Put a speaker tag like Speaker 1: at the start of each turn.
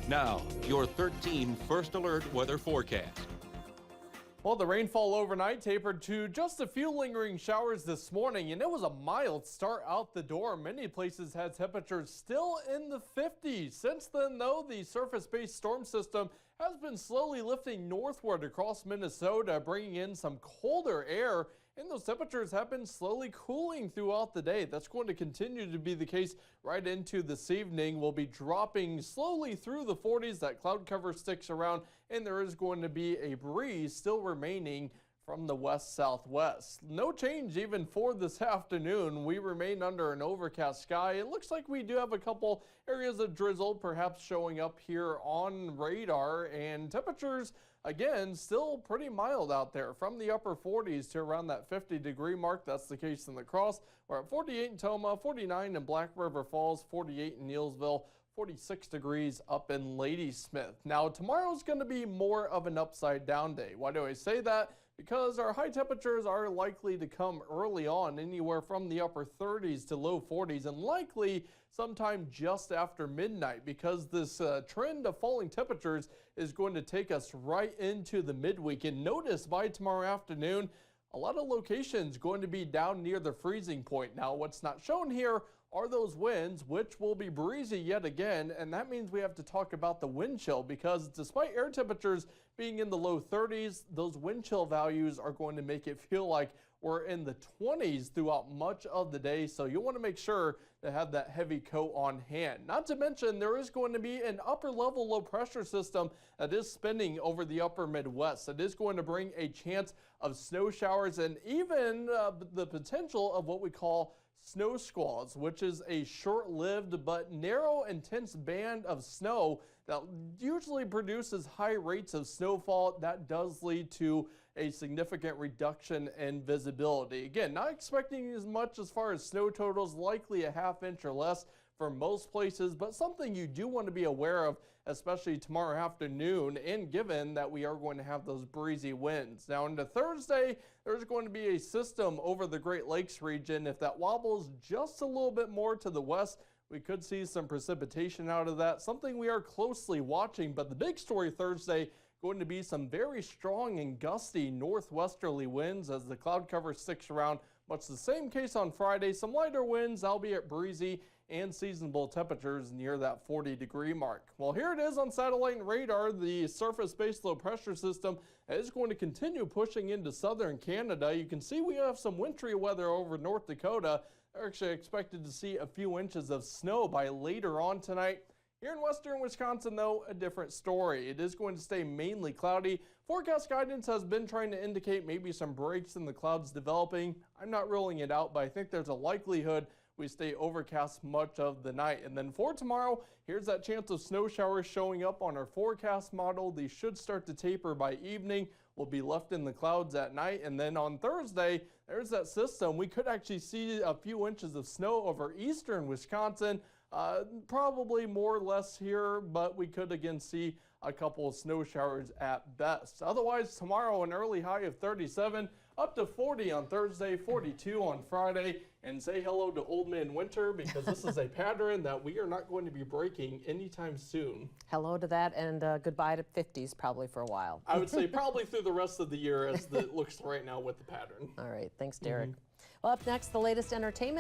Speaker 1: Now, your 13 First Alert weather forecast.
Speaker 2: Well, the rainfall overnight tapered to just a few lingering showers this morning, and it was a mild start out the door. Many places had temperatures still in the 50s. Since then, though, the surface-based storm system has been slowly lifting northward across Minnesota, bringing in some colder air, and those temperatures have been slowly cooling throughout the day. That's going to continue to be the case right into this evening. We'll be dropping slowly through the 40s. That cloud cover sticks around, and there is going to be a breeze still remaining from the west-southwest. No change even for this afternoon. We remain under an overcast sky. It looks like we do have a couple areas of drizzle perhaps showing up here on radar, and temperatures again still pretty mild out there from the upper 40s to around that 50-degree mark. That's the case in La Crosse. We're at 48 in Toma, 49 in Black River Falls, 48 in Neillsville, 46 degrees up in Ladysmith. Now, tomorrow's going to be more of an upside down day. Why do I say that? Because our high temperatures are likely to come early on, anywhere from the upper 30s to low 40s, and likely sometime just after midnight, because this trend of falling temperatures is going to take us right into the midweek. And notice by tomorrow afternoon, a lot of locations going to be down near the freezing point. Now, what's not shown here are those winds, which will be breezy yet again, and that means we have to talk about the wind chill, because despite air temperatures being in the low 30s, those wind chill values are going to make it feel like we're in the 20s throughout much of the day, so you want to make sure to have that heavy coat on hand. Not to mention, there is going to be an upper level low pressure system that is spinning over the upper Midwest. It is going to bring a chance of snow showers and even the potential of what we call snow squalls, which is a short-lived but narrow, intense band of snow that usually produces high rates of snowfall. That does lead to a significant reduction in visibility. Again, not expecting as much as far as snow totals, likely a half inch or less for most places, but something you do want to be aware of, especially tomorrow afternoon, and given that we are going to have those breezy winds. Now into Thursday, there's going to be a system over the Great Lakes region. If that wobbles just a little bit more to the west, we could see some precipitation out of that, something we are closely watching. But the big story Thursday, going to be some very strong and gusty northwesterly winds as the cloud cover sticks around. Much the same case on Friday, some lighter winds, albeit breezy, and seasonable temperatures near that 40-degree mark. Well, here it is on satellite and radar. The surface-based low pressure system is going to continue pushing into southern Canada. You can see we have some wintry weather over North Dakota. They're actually expected to see a few inches of snow by later on tonight. Here in western Wisconsin, though, a different story. It is going to stay mainly cloudy. Forecast guidance has been trying to indicate maybe some breaks in the clouds developing. I'm not ruling it out, but I think there's a likelihood we stay overcast much of the night. And then for tomorrow, here's that chance of snow showers showing up on our forecast model. These should start to taper by evening. We'll be left in the clouds at night. And then on Thursday, there's that system. We could actually see a few inches of snow over eastern Wisconsin. Probably more or less here, but we could again see a couple of snow showers at best. Otherwise, tomorrow an early high of 37, up to 40 on Thursday, 42 on Friday, and say hello to Old Man Winter, because this is a pattern that we are not going to be breaking anytime soon.
Speaker 3: Hello to that, and goodbye to 50s probably for a while.
Speaker 2: I would say probably through the rest of the year as it looks right now with the pattern.
Speaker 3: All right, thanks, Derek. Well, up next, the latest entertainment.